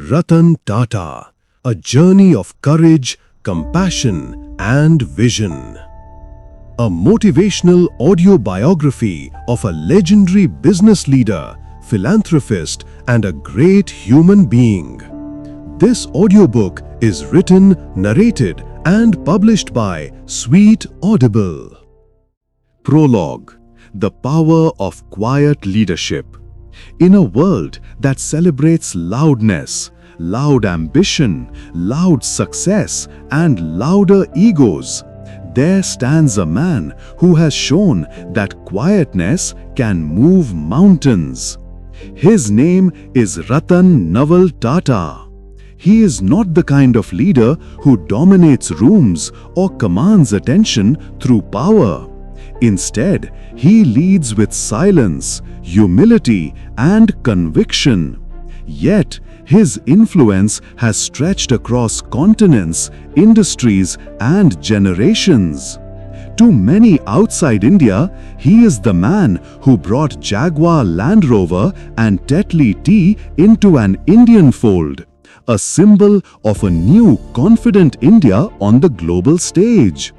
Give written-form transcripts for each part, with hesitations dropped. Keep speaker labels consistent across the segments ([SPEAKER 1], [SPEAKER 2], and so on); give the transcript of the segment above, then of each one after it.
[SPEAKER 1] Ratan Tata, a journey of courage, compassion, and vision. A motivational audio biography of a legendary business leader, philanthropist, and a great human being. This audiobook is written, narrated, and published by Sweet Audible. Prologue: The Power of Quiet Leadership. In a world that celebrates loudness, loud ambition, loud success, and louder egos, there stands a man who has shown that quietness can move mountains. His name is Ratan Tata. He is not the kind of leader who dominates rooms or commands attention through power. Instead, he leads with silence, humility, and conviction. Yet, his influence has stretched across continents, industries, and generations. To many outside India, he is the man who brought Jaguar Land Rover and Tetley tea into an Indian fold, a symbol of a new, confident India on the global stage.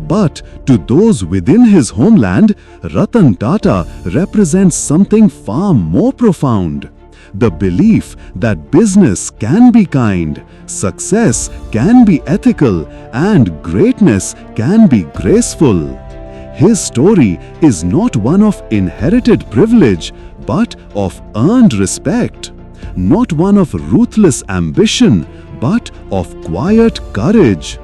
[SPEAKER 1] But to those within his homeland, Ratan Tata represents something far more profound. The belief that business can be kind, success can be ethical, and greatness can be graceful. His story is not one of inherited privilege, but of earned respect. Not one of ruthless ambition, but of quiet courage.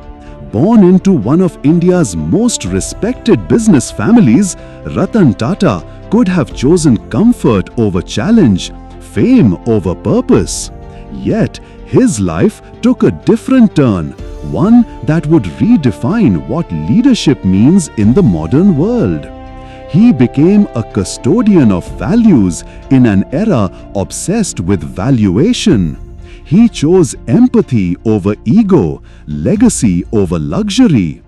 [SPEAKER 1] Born into one of India's most respected business families, Ratan Tata could have chosen comfort over challenge, fame over purpose. Yet, his life took a different turn, one that would redefine what leadership means in the modern world. He became a custodian of values in an era obsessed with valuation. He chose empathy over ego, legacy over luxury.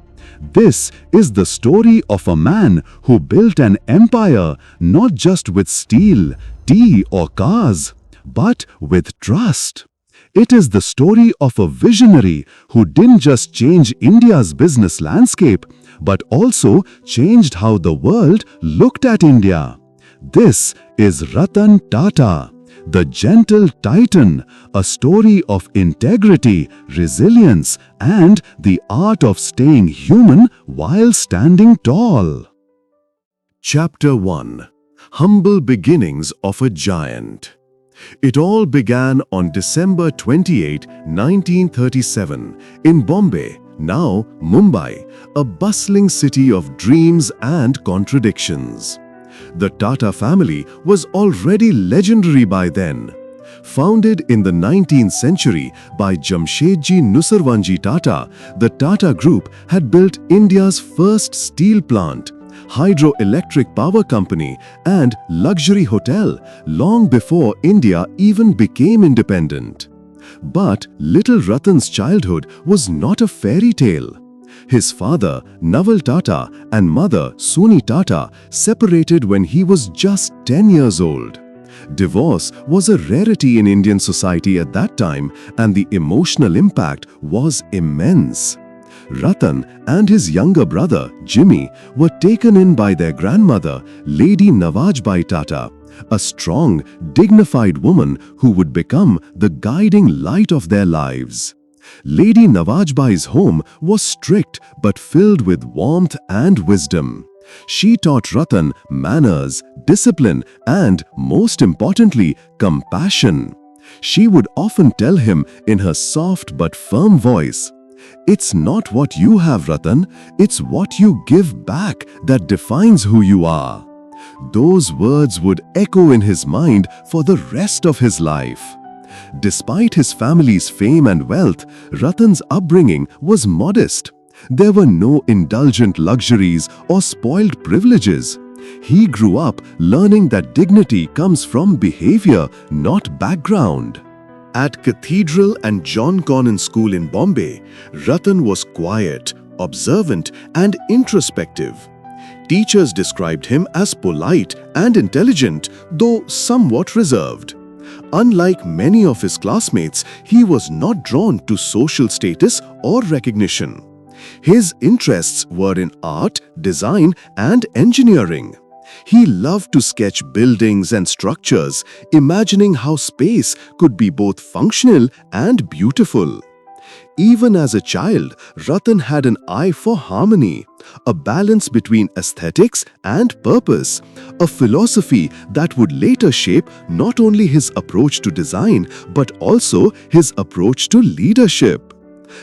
[SPEAKER 1] This is the story of a man who built an empire not just with steel, tea, or cars, but with trust. It is the story of a visionary who didn't just change India's business landscape, but also changed how the world looked at India. This is Ratan Tata, the gentle titan, a story of integrity, resilience, and the art of staying human while standing tall. Chapter 1: Humble Beginnings of a Giant. It all began on December 28, 1937, in Bombay, now Mumbai, a bustling city of dreams and contradictions. The Tata family was already legendary by then. Founded in the 19th century by Jamshedji Nusarwanji Tata, the Tata Group had built India's first steel plant, hydroelectric power company, and luxury hotel long before India even became independent. But little Ratan's childhood was not a fairy tale. His father, Naval Tata, and mother, Suni Tata, separated when he was just 10 years old. Divorce was a rarity in Indian society at that time, and the emotional impact was immense. Ratan and his younger brother, Jimmy, were taken in by their grandmother, Lady Nawajbai Tata, a strong, dignified woman who would become the guiding light of their lives. Lady Nawajbai's home was strict but filled with warmth and wisdom. She taught Ratan manners, discipline, and, most importantly, compassion. She would often tell him in her soft but firm voice, "It's not what you have, Ratan, it's what you give back that defines who you are." Those words would echo in his mind for the rest of his life. Despite his family's fame and wealth, Ratan's upbringing was modest. There were no indulgent luxuries or spoiled privileges. He grew up learning that dignity comes from behavior, not background. At Cathedral and John Connon School in Bombay, Ratan was quiet, observant, and introspective. Teachers described him as polite and intelligent, though somewhat reserved. Unlike many of his classmates, he was not drawn to social status or recognition. His interests were in art, design, and engineering. He loved to sketch buildings and structures, imagining how space could be both functional and beautiful. Even as a child, Ratan had an eye for harmony, a balance between aesthetics and purpose, a philosophy that would later shape not only his approach to design but also his approach to leadership.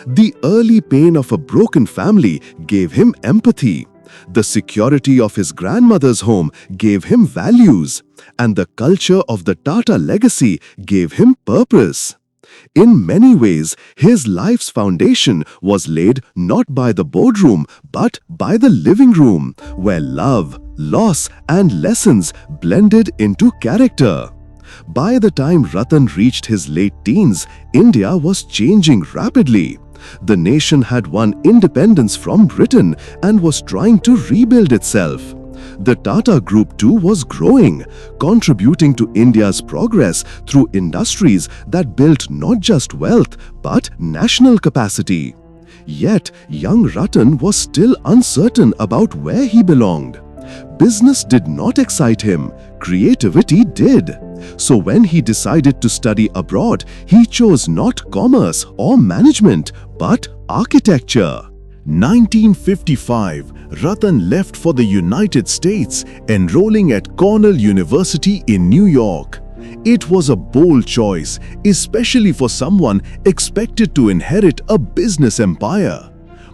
[SPEAKER 1] The early pain of a broken family gave him empathy. The security of his grandmother's home gave him values, and the culture of the Tata legacy gave him purpose. In many ways, his life's foundation was laid not by the boardroom but by the living room, where love, loss, and lessons blended into character. By the time Ratan reached his late teens, India was changing rapidly. The nation had won independence from Britain and was trying to rebuild itself. The Tata Group too was growing, contributing to India's progress through industries that built not just wealth but national capacity. Yet, young Ratan was still uncertain about where he belonged. Business did not excite him, creativity did. So when he decided to study abroad, he chose not commerce or management, but architecture. 1955, Ratan left for the United States, enrolling at Cornell University in New York. It was a bold choice, especially for someone expected to inherit a business empire.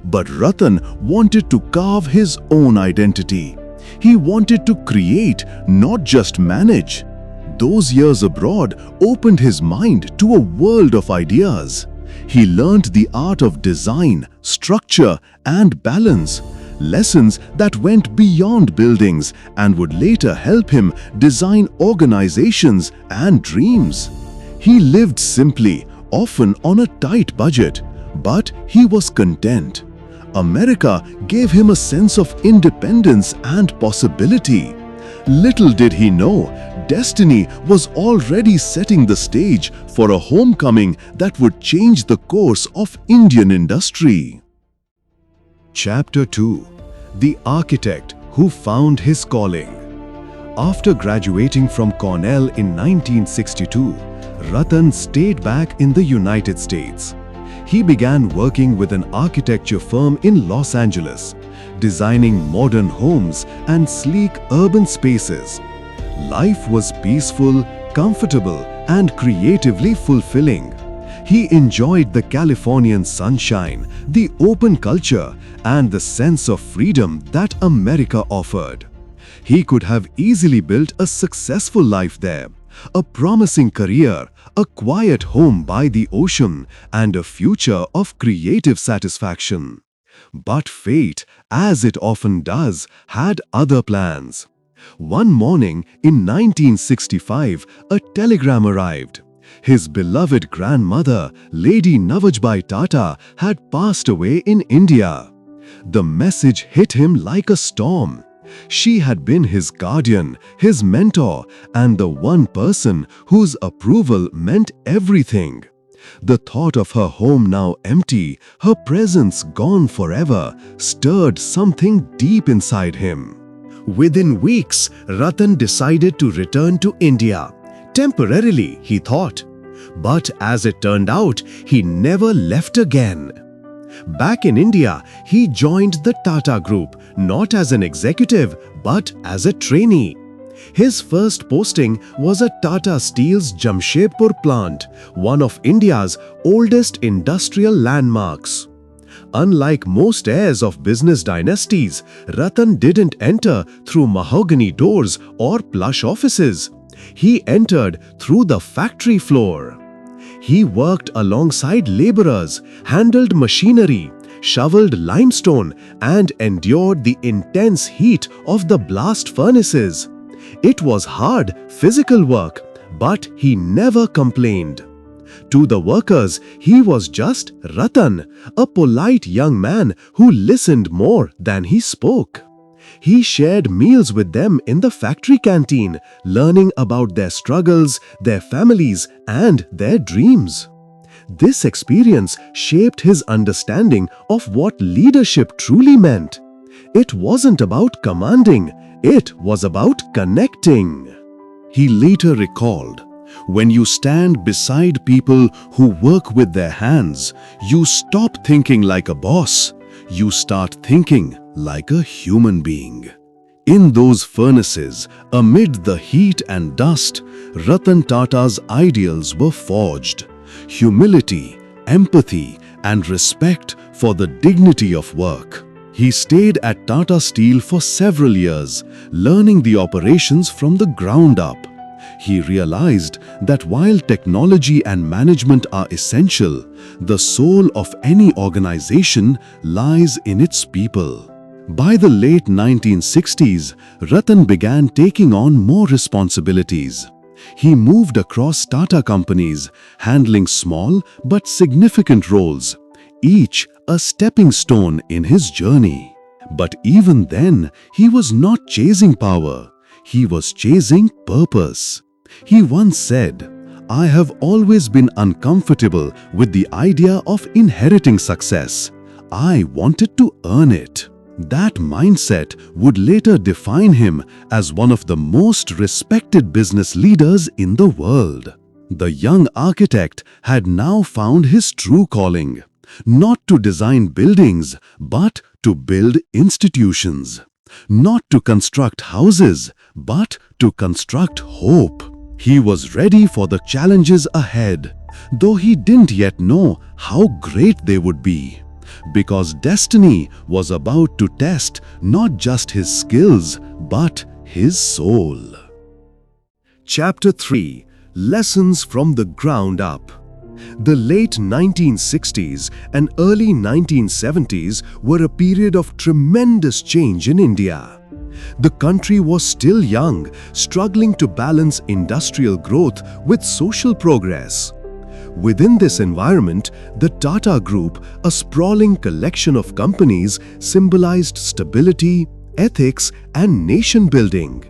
[SPEAKER 1] But Ratan wanted to carve his own identity. He wanted to create, not just manage. Those years abroad opened his mind to a world of ideas. He learned the art of design, structure, and balance, lessons that went beyond buildings and would later help him design organizations and dreams. He lived simply, often on a tight budget, but he was content. America gave him a sense of independence and possibility. Little did he know, destiny was already setting the stage for a homecoming that would change the course of Indian industry. Chapter 2: The Architect Who Found His Calling. After graduating from Cornell in 1962, Ratan stayed back in the United States. He began working with an architecture firm in Los Angeles, designing modern homes and sleek urban spaces. Life was peaceful, comfortable, and creatively fulfilling. He enjoyed the Californian sunshine, the open culture, and the sense of freedom that America offered. He could have easily built a successful life there, a promising career, a quiet home by the ocean, and a future of creative satisfaction. But fate, as it often does, had other plans. One morning in 1965, a telegram arrived. His beloved grandmother, Lady Navajbai Tata, had passed away in India. The message hit him like a storm. She had been his guardian, his mentor, and the one person whose approval meant everything. The thought of her home now empty, her presence gone forever, stirred something deep inside him. Within weeks, Ratan decided to return to India. Temporarily, he thought. But as it turned out, he never left again. Back in India, he joined the Tata Group, not as an executive, but as a trainee. His first posting was at Tata Steel's Jamshedpur plant, one of India's oldest industrial landmarks. Unlike most heirs of business dynasties, Ratan didn't enter through mahogany doors or plush offices. He entered through the factory floor. He worked alongside laborers, handled machinery, shoveled limestone, and endured the intense heat of the blast furnaces. It was hard, physical work, but he never complained. To the workers, he was just Ratan, a polite young man who listened more than he spoke. He shared meals with them in the factory canteen, learning about their struggles, their families, and their dreams. This experience shaped his understanding of what leadership truly meant. It wasn't about commanding, it was about connecting. He later recalled, "When you stand beside people who work with their hands, you stop thinking like a boss. You start thinking like a human being." In those furnaces, amid the heat and dust, Ratan Tata's ideals were forged. Humility, empathy, and respect for the dignity of work. He stayed at Tata Steel for several years, learning the operations from the ground up. He realized that while technology and management are essential, the soul of any organization lies in its people. By the late 1960s, Ratan began taking on more responsibilities. He moved across Tata companies, handling small but significant roles, each a stepping stone in his journey. But even then, he was not chasing power. He was chasing purpose. He once said, "I have always been uncomfortable with the idea of inheriting success. I wanted to earn it." That mindset would later define him as one of the most respected business leaders in the world. The young architect had now found his true calling, not to design buildings, but to build institutions. Not to construct houses, but to construct hope. He was ready for the challenges ahead, though he didn't yet know how great they would be. Because destiny was about to test not just his skills, but his soul. Chapter 3. Lessons from the Ground Up. The late 1960s and early 1970s were a period of tremendous change in India. The country was still young, struggling to balance industrial growth with social progress. Within this environment, the Tata Group, a sprawling collection of companies, symbolized stability, ethics, and nation-building.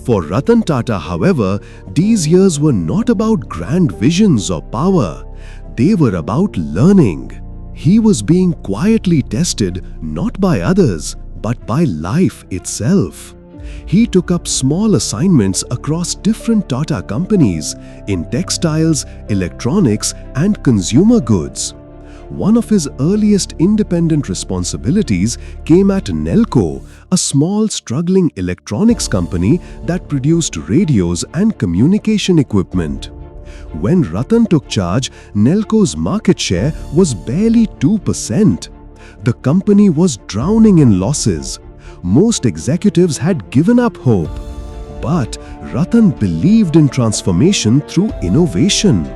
[SPEAKER 1] For Ratan Tata, however, these years were not about grand visions or power. They were about learning. He was being quietly tested not by others, but by life itself. He took up small assignments across different Tata companies in textiles, electronics, and consumer goods. One of his earliest independent responsibilities came at Nelco, a small struggling electronics company that produced radios and communication equipment. When Ratan took charge, Nelco's market share was barely 2%. The company was drowning in losses. Most executives had given up hope. But Ratan believed in transformation through innovation.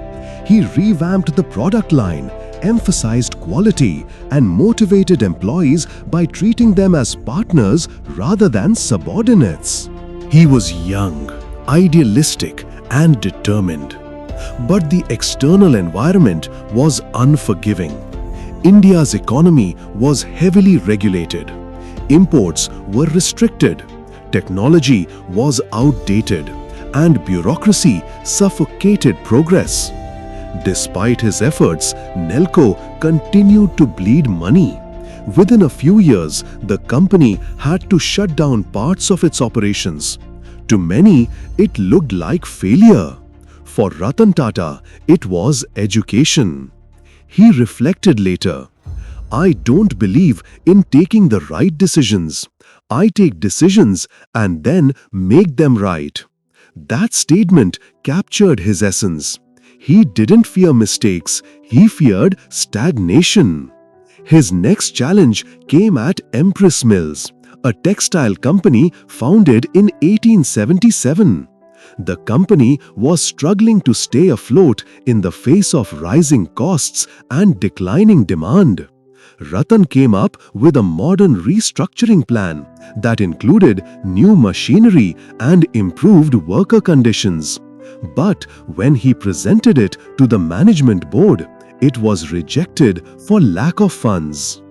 [SPEAKER 1] He revamped the product line, emphasized quality, and motivated employees by treating them as partners rather than subordinates. He was young, idealistic, and determined. But the external environment was unforgiving. India's economy was heavily regulated. Imports were restricted, technology was outdated, and bureaucracy suffocated progress. Despite his efforts, Nelco continued to bleed money. Within a few years, the company had to shut down parts of its operations. To many, it looked like failure. For Ratan Tata, it was education. He reflected later, "I don't believe in taking the right decisions. I take decisions and then make them right." That statement captured his essence. He didn't fear mistakes, he feared stagnation. His next challenge came at Empress Mills, a textile company founded in 1877. The company was struggling to stay afloat in the face of rising costs and declining demand. Ratan came up with a modern restructuring plan that included new machinery and improved worker conditions. But when he presented it to the management board, it was rejected for lack of funds.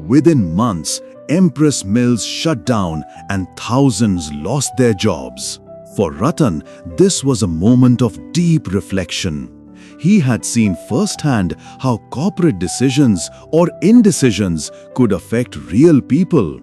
[SPEAKER 1] Within months,
[SPEAKER 2] Empress mills shut down and thousands lost their jobs. For Ratan, this was a moment of deep reflection. He had seen firsthand how corporate decisions or indecisions could affect real people.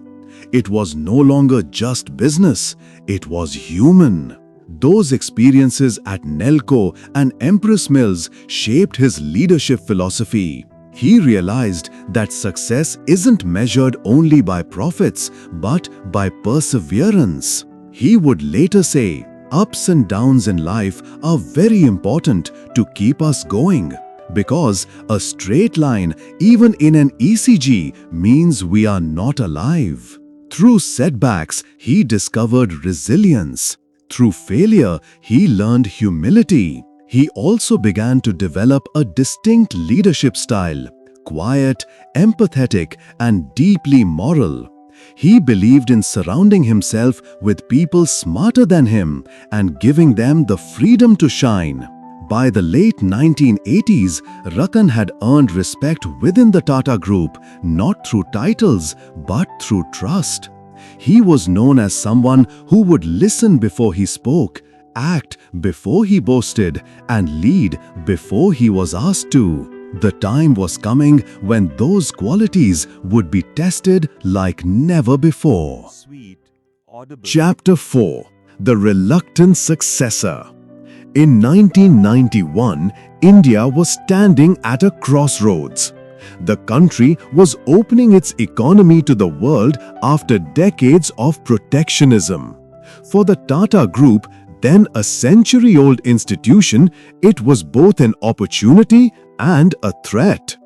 [SPEAKER 2] It was no longer just business, it was human. Those experiences at Nelco and Empress Mills shaped his leadership philosophy. He realized that success isn't measured only by profits, but by perseverance. He would later say, "Ups and downs in life are very important to keep us going, because a straight line, even in an ECG, means we are not alive." Through setbacks, he discovered resilience. Through failure, he learned humility. He also began to develop a distinct leadership style, quiet, empathetic, and deeply moral. He believed in surrounding himself with people smarter than him and giving them the freedom to shine. By the late 1980s, Ratan had earned respect within the Tata Group, not through titles, but through trust. He was known as someone who would listen before he spoke, act before he boasted, and lead before he was asked to. The time was coming when those qualities would be tested like never before. Chapter 4: The Reluctant Successor. In 1991, India was standing at a crossroads. The country was opening its economy to the world after decades of protectionism. For the Tata Group, then a century-old institution, it was both an opportunity and a threat.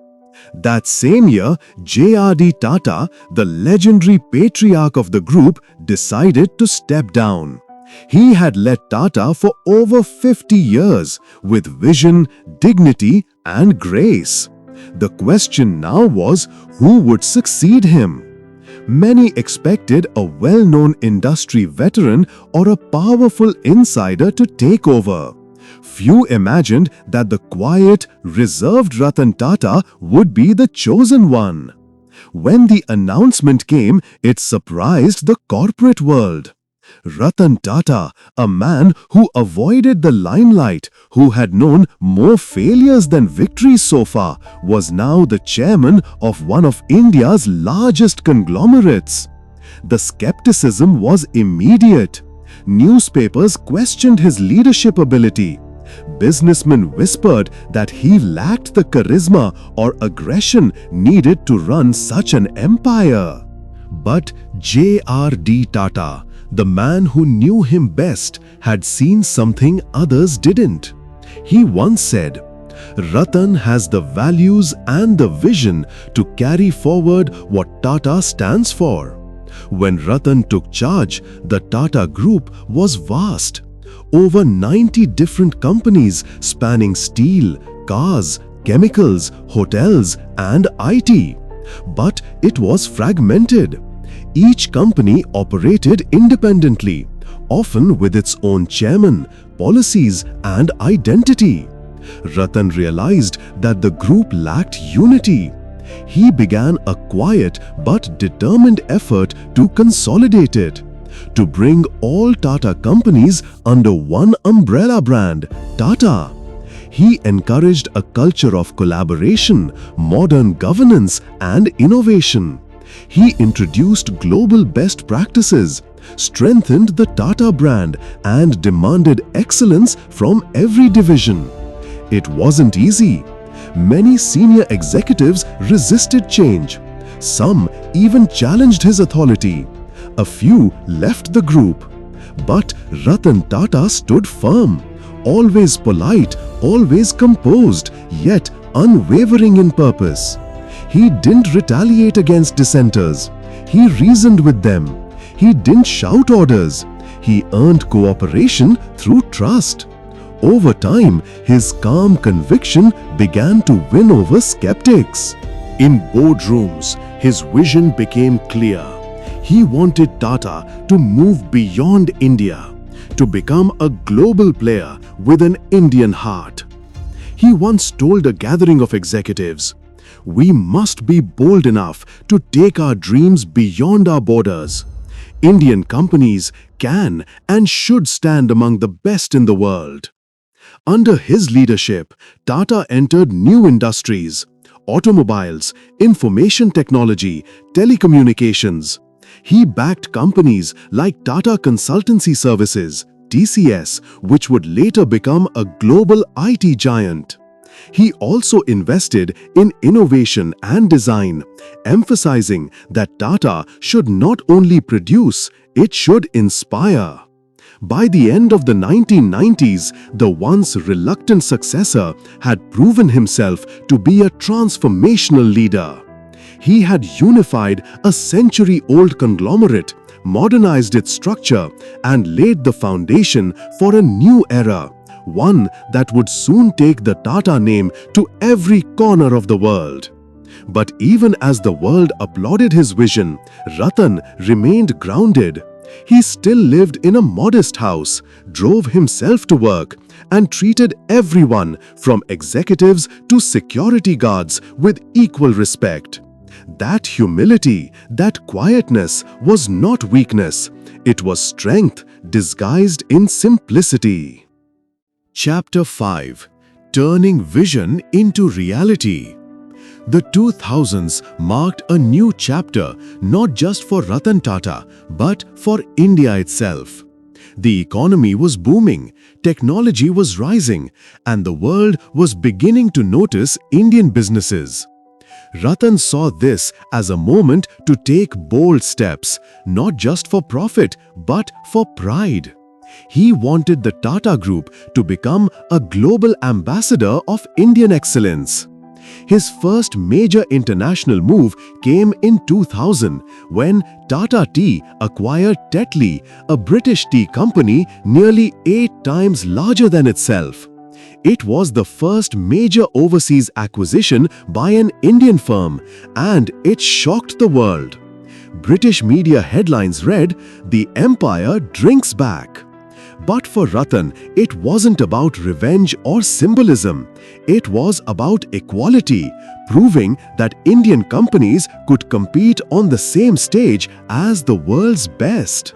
[SPEAKER 2] That same year, J.R.D. Tata, the legendary patriarch of the group, decided to step down. He had led Tata for over 50 years with vision, dignity, and grace. The question now was, who would succeed him? Many expected a well-known industry veteran or a powerful insider to take over. Few imagined that the quiet, reserved Ratan Tata would be the chosen one. When the announcement came, it surprised the corporate world. Ratan Tata, a man who avoided the limelight, who had known more failures than victories so far, was now the chairman of one of India's largest conglomerates. The skepticism was immediate. Newspapers questioned his leadership ability. Businessmen whispered that he lacked the charisma or aggression needed to run such an empire. But J.R.D. Tata, the man who knew him best, had seen something others didn't. He once said, "Ratan has the values and the vision to carry forward what Tata stands for." When Ratan took charge, the Tata Group was vast. Over 90 different companies spanning steel, cars, chemicals, hotels, and IT. But it was fragmented. Each company operated independently, often with its own chairman, policies, and identity. Ratan realized that the group lacked unity. He began a quiet but determined effort to consolidate it, to bring all Tata companies under one umbrella brand, Tata. He encouraged a culture of collaboration, modern governance, and innovation. He introduced global best practices, strengthened the Tata brand, and demanded excellence from every division. It wasn't easy. Many senior executives resisted change. Some even challenged his authority. A few left the group. But Ratan Tata stood firm, always polite, always composed, yet unwavering in purpose. He didn't retaliate against dissenters. He reasoned with them. He didn't shout orders. He earned cooperation through trust. Over time, his calm conviction began to win over skeptics. In boardrooms, his vision became clear. He wanted Tata to move beyond India, to become a global player with an Indian heart. He once told a gathering of executives, We must be bold enough to take our dreams beyond our borders. Indian companies can and should stand among the best in the world. Under his leadership, Tata entered new industries: automobiles, information technology, telecommunications. He backed companies like Tata Consultancy Services, TCS, which would later become a global IT giant. He also invested in innovation and design, emphasizing that Tata should not only produce, it should inspire. By the end of the 1990s, the once reluctant successor had proven himself to be a transformational leader. He had unified a century-old conglomerate, modernized its structure, and laid the foundation for a new era, one that would soon take the Tata name to every corner of the world. But even as the world applauded his vision, Ratan remained grounded. He still lived in a modest house, drove himself to work, and treated everyone from executives to security guards with equal respect. That humility, that quietness was not weakness. It was strength disguised in simplicity. Chapter 5: Turning Vision into Reality. The 2000s marked a new chapter not just for Ratan Tata, but for India itself. The economy was booming, technology was rising, and the world was beginning to notice Indian businesses. Ratan saw this as a moment to take bold steps, not just for profit, but for pride. He wanted the Tata Group to become a global ambassador of Indian excellence. His first major international move came in 2000 when Tata Tea acquired Tetley, a British tea company nearly 8 times larger than itself. It was the first major overseas acquisition by an Indian firm, and it shocked the world. British media headlines read, "The Empire drinks back." But for Ratan, it wasn't about revenge or symbolism. It was about equality, proving that Indian companies could compete on the same stage as the world's best.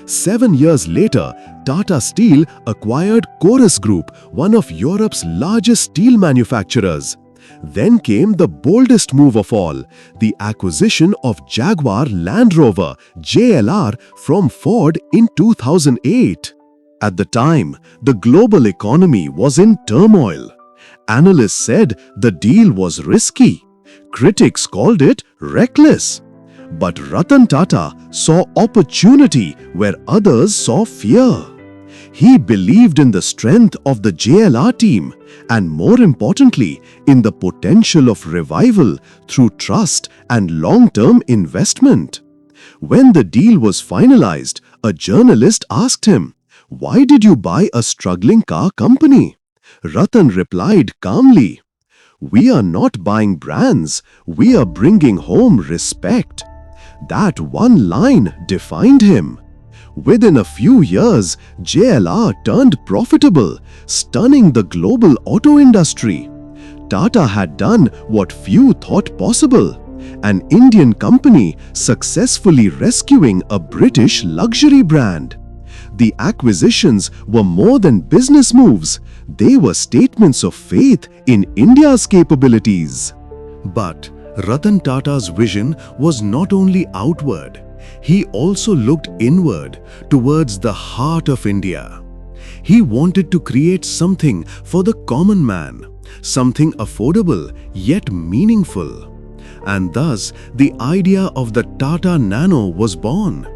[SPEAKER 2] 7 years later, Tata Steel acquired Chorus Group, one of Europe's largest steel manufacturers. Then came the boldest move of all, the acquisition of Jaguar Land Rover, JLR, from Ford in 2008. At the time, the global economy was in turmoil. Analysts said the deal was risky. Critics called it reckless. But Ratan Tata saw opportunity where others saw fear. He believed in the strength of the JLR team and, more importantly, in the potential of revival through trust and long-term investment. When the deal was finalized, a journalist asked him, "Why did you buy a struggling car company?" Ratan replied calmly, "We are not buying brands, we are bringing home respect." That one line defined him. Within a few years, JLR turned profitable, stunning the global auto industry. Tata had done what few thought possible: an Indian company successfully rescuing a British luxury brand. The acquisitions were more than business moves. They were statements of faith in India's capabilities. But Ratan Tata's vision was not only outward. He also looked inward, towards the heart of India. He wanted to create something for the common man, something affordable yet meaningful. And thus, the idea of the Tata Nano was born.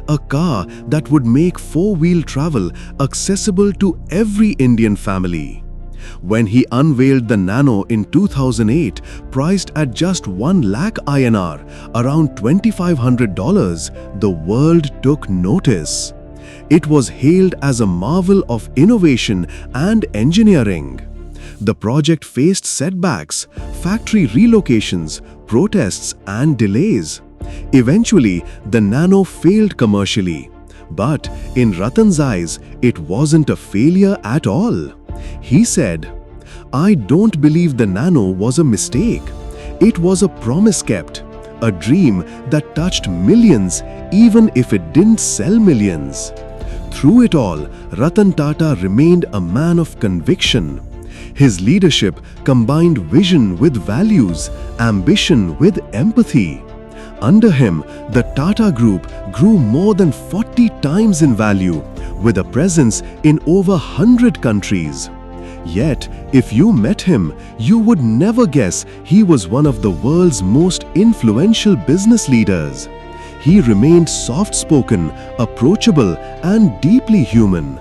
[SPEAKER 2] A car that would make four-wheel travel accessible to every Indian family. When he unveiled the Nano in 2008, priced at just 1 lakh INR, around $2,500, the world took notice. It was hailed as a marvel of innovation and engineering. The project faced setbacks, factory relocations, protests, and delays. Eventually, the Nano failed commercially. But in Ratan's eyes, it wasn't a failure at all. He said, "I don't believe the Nano was a mistake.
[SPEAKER 1] It was a promise kept, a dream that touched millions even if it didn't sell millions. Through it all, Ratan Tata remained a man of conviction. His leadership combined vision with values, ambition with empathy. Under him, the Tata Group grew more than 40 times in value, with a presence in over 100 countries. Yet, if you met him, you would never guess he was one of the world's most influential business leaders. He remained soft-spoken, approachable, and deeply human.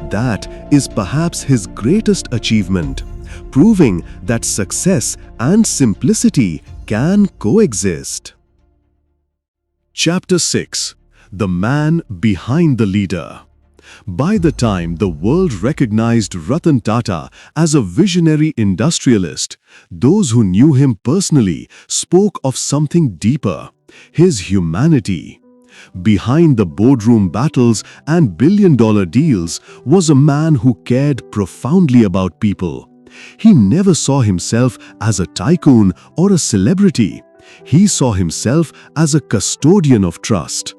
[SPEAKER 1] That is perhaps his greatest achievement, proving that success and simplicity can coexist. Chapter 6: The Man Behind the Leader. By the time the world recognized Ratan Tata as a visionary industrialist, those who knew him personally spoke of something deeper: his humanity. Behind the boardroom battles and billion-dollar deals was a man who cared profoundly about people. He never saw himself as a tycoon or a celebrity. He saw himself as a custodian of trust.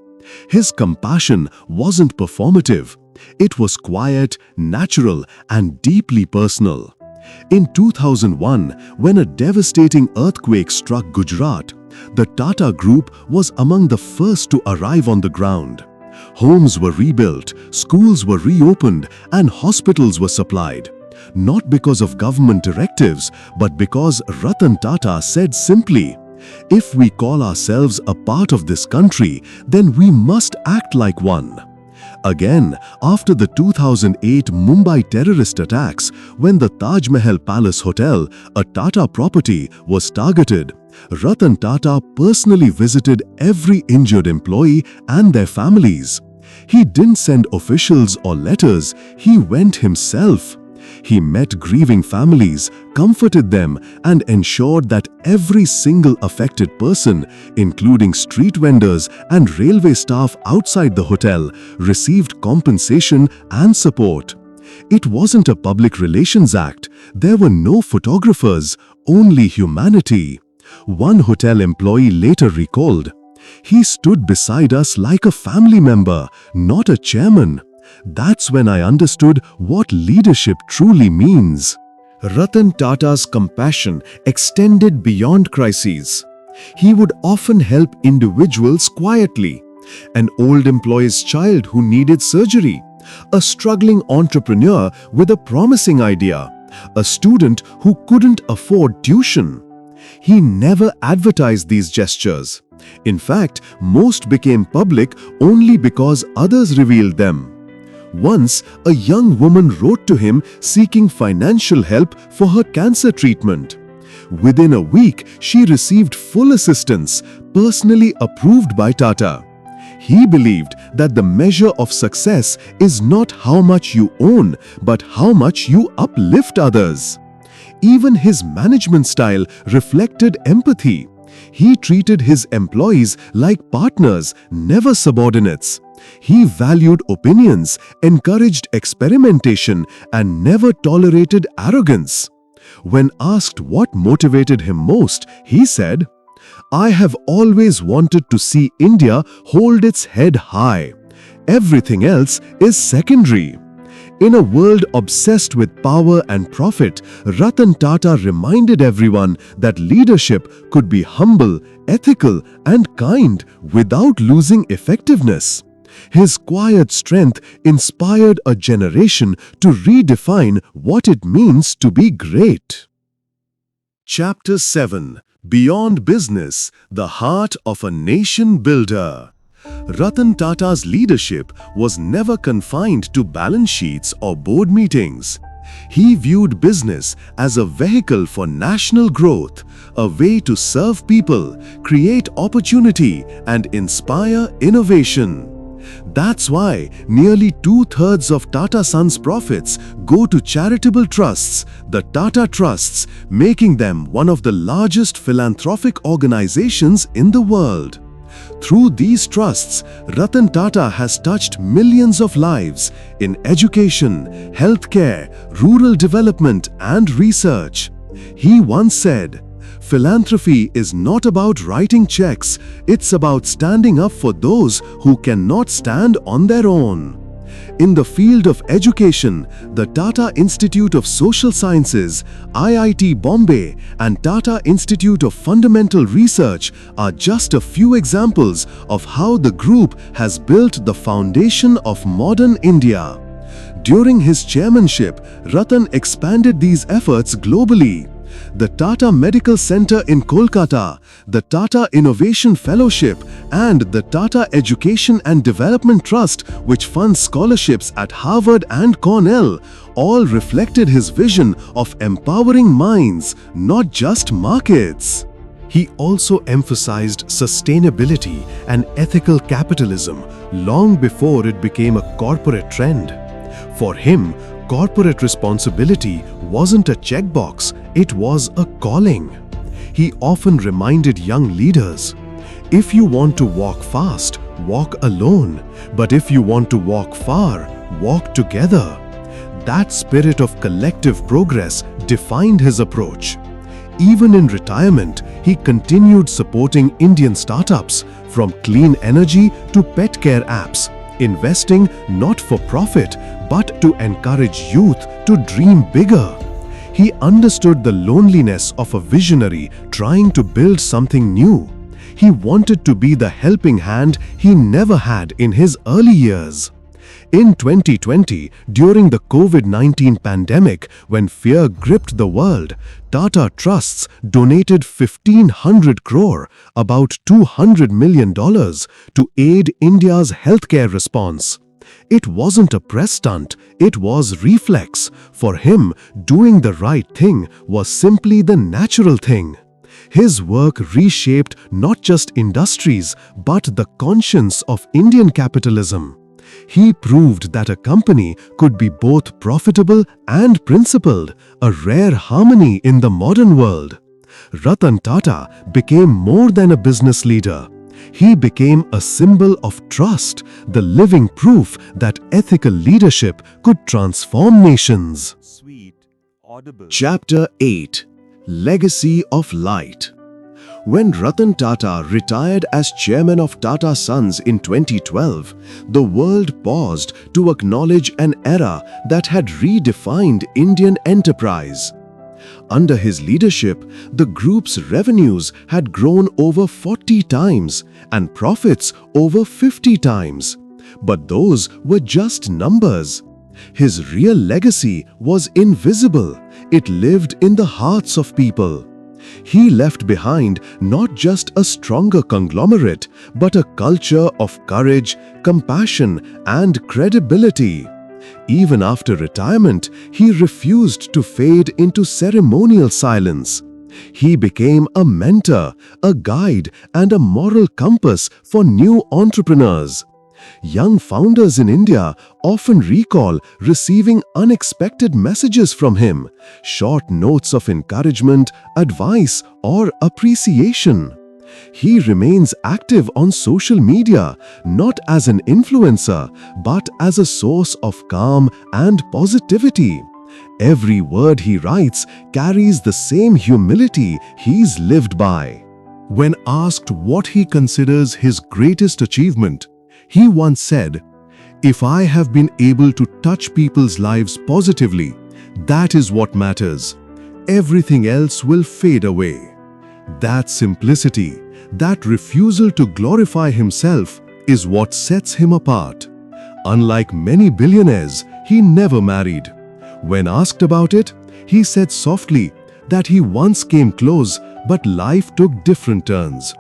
[SPEAKER 1] His compassion wasn't performative. It was quiet, natural, and deeply personal. In 2001, when a devastating earthquake struck Gujarat, the Tata Group was among the first to arrive on the ground. Homes were rebuilt, schools were reopened, and hospitals were supplied. Not because of government directives, but because Ratan Tata said simply, "If we call ourselves a part of this country, then we must act like one." Again, after the 2008 Mumbai terrorist attacks, when the Taj Mahal Palace Hotel, a Tata property, was targeted, Ratan Tata personally visited every injured employee and their families. He didn't send officials or letters, he went himself. He met grieving families, comforted them, and ensured that every single affected person, including street vendors and railway staff outside the hotel, received compensation and support. It wasn't a public relations act. There were no photographers, only humanity. One hotel employee later recalled, "He stood beside us like a family member, not a chairman." That's when I understood what leadership truly means. Ratan Tata's compassion extended beyond crises. He would often help individuals quietly: an old employee's child who needed surgery, a struggling entrepreneur with a promising idea, a student who couldn't afford tuition. He never advertised these gestures. In fact, most became public only because others revealed them. Once, a young woman wrote to him seeking financial help for her cancer treatment. Within a week, she received full assistance, personally approved by Tata. He believed that the measure of success is not how much you own, but how much you uplift others. Even his management style reflected empathy. He treated his employees like partners, never subordinates. He valued opinions, encouraged experimentation, and never tolerated arrogance. When asked what motivated him most, he said, "I have always wanted to see India hold its head high. Everything else is secondary." In a world obsessed with power and profit, Ratan Tata reminded everyone that leadership could be humble, ethical, and kind without losing effectiveness. His quiet strength inspired a generation to redefine what it means to be great. Chapter 7: Beyond Business, the Heart of a Nation Builder. Ratan Tata's leadership was never confined to balance sheets or board meetings. He viewed business as a vehicle for national growth, a way to serve people, create opportunity, and inspire innovation. That's why nearly 2/3 of Tata Sons' profits go to charitable trusts, the Tata Trusts, making them one of the largest philanthropic organizations in the world. Through these trusts, Ratan Tata has touched millions of lives in education, healthcare, rural development, and research. He once said, Philanthropy is not about writing checks, it's about standing up for those who cannot stand on their own. In the field of education, the Tata Institute of Social Sciences, IIT Bombay, and Tata Institute of Fundamental Research are just a few examples of how the group has built the foundation of modern India. During his chairmanship, Ratan expanded these efforts globally. The Tata Medical Center in Kolkata, the Tata Innovation Fellowship, and the Tata Education and Development Trust, which funds scholarships at Harvard and Cornell, all reflected his vision of empowering minds, not just markets. He also emphasized sustainability and ethical capitalism long before it became a corporate trend. For him, corporate responsibility wasn't a checkbox, it was a calling. He often reminded young leaders, if you want to walk fast, walk alone, but if you want to walk far, walk together. That spirit of collective progress defined his approach. Even in retirement, he continued supporting Indian startups, from clean energy to pet care apps, investing not for profit, but to encourage youth to dream bigger. He understood the loneliness of a visionary trying to build something new. He wanted to be the helping hand he never had in his early years. In 2020, during the COVID-19 pandemic, when fear gripped the world, Tata Trusts donated 1,500 crore, about $200 million, to aid India's healthcare response. It wasn't a press stunt, it was reflex. For him, doing the right thing was simply the natural thing. His work reshaped not just industries, but the conscience of Indian capitalism. He proved that a company could be both profitable and principled, a rare harmony in the modern world. Ratan Tata became more than a business leader. He became a symbol of trust, the living proof that ethical leadership could transform nations. Chapter 8: Legacy of Light. When Ratan Tata retired as chairman of Tata Sons in 2012, the world paused to acknowledge an era that had redefined Indian enterprise. Under his leadership, the group's revenues had grown over 40 times and profits over 50 times. But those were just numbers. His real legacy was invisible. It lived in the hearts of people. He left behind not just a stronger conglomerate, but a culture of courage, compassion, and credibility. Even after retirement, he refused to fade into ceremonial silence. He became a mentor, a guide, and a moral compass for new entrepreneurs. Young founders in India often recall receiving unexpected messages from him, short notes of encouragement, advice, or appreciation. He remains active on social media, not as an influencer, but as a source of calm and positivity. Every word he writes carries the same humility he's lived by. When asked what he considers his greatest achievement, he once said, "If I have been able to touch people's lives positively, that is what matters. Everything else will fade away." That simplicity, that refusal to glorify himself, is what sets him apart. Unlike many billionaires, he never married. When asked about it, he said softly that he once came close, but life took different turns.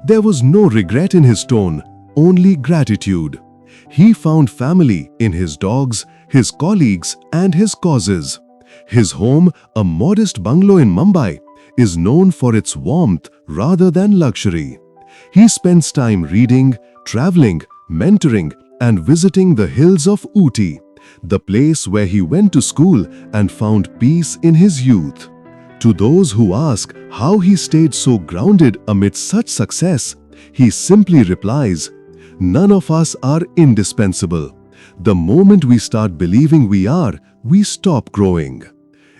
[SPEAKER 1] There was no regret in his tone, only gratitude. He found family in his dogs, his colleagues, and his causes. His home, a modest bungalow in Mumbai, is known for its warmth rather than luxury. He spends time reading, traveling, mentoring, and visiting the hills of Ooty, the place where he went to school and found peace in his youth. To those who ask how he stayed so grounded amid such success, he simply replies, "None of us are indispensable. The moment we start believing we are, we stop growing."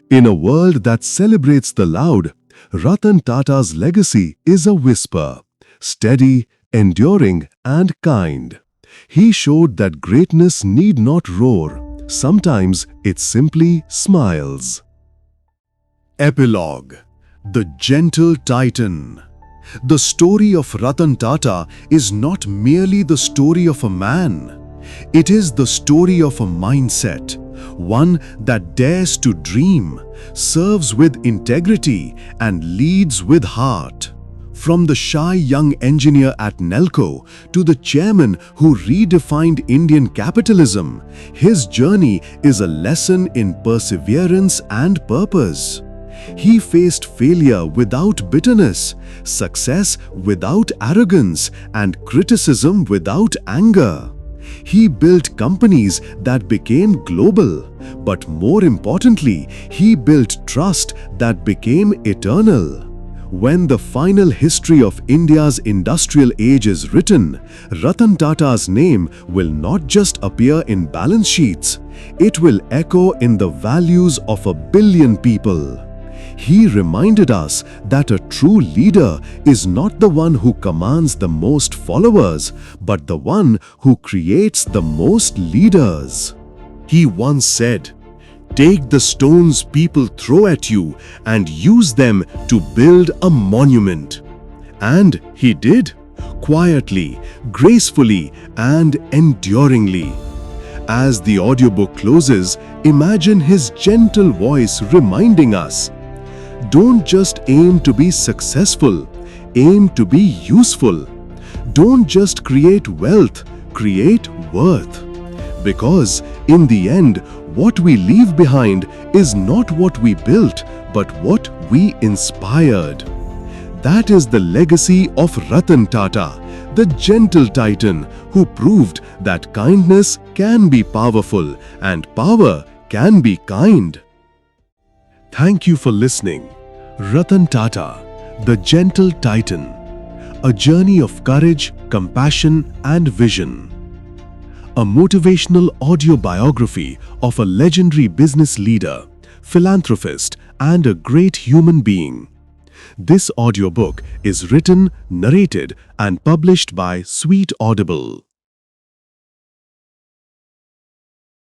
[SPEAKER 1] In a world that celebrates the loud, Ratan Tata's legacy is a whisper, steady, enduring, and kind. He showed that greatness need not roar. Sometimes it simply smiles. Epilogue: The Gentle Titan. The story of Ratan Tata is not merely the story of a man. It is the story of a mindset, one that dares to dream, serves with integrity, and leads with heart. From the shy young engineer at Nelco to the chairman who redefined Indian capitalism, his journey is a lesson in perseverance and purpose. He faced failure without bitterness, success without arrogance, and criticism without anger. He built companies that became global, but more importantly, he built trust that became eternal. When the final history of India's industrial age is written, Ratan Tata's name will not just appear in balance sheets, it will echo in the values of 1 billion people. He reminded us that a true leader is not the one who commands the most followers, but the one who creates the most leaders. He once said, "Take the stones people throw at you and use them to build a monument." And he did, quietly, gracefully, and enduringly. As the audiobook closes, imagine his gentle voice reminding us, don't just aim to be successful, aim to be useful. Don't just create wealth, create worth. Because in the end, what we leave behind is not what we built, but what we inspired. That is the legacy of Ratan Tata, the gentle titan who proved that kindness can be powerful and power can be kind. Thank you for listening. Ratan Tata, the Gentle Titan. A journey of courage, compassion, and vision. A motivational audio biography of a legendary business leader, philanthropist, and a great human being. This audiobook is written, narrated, and published by Audible.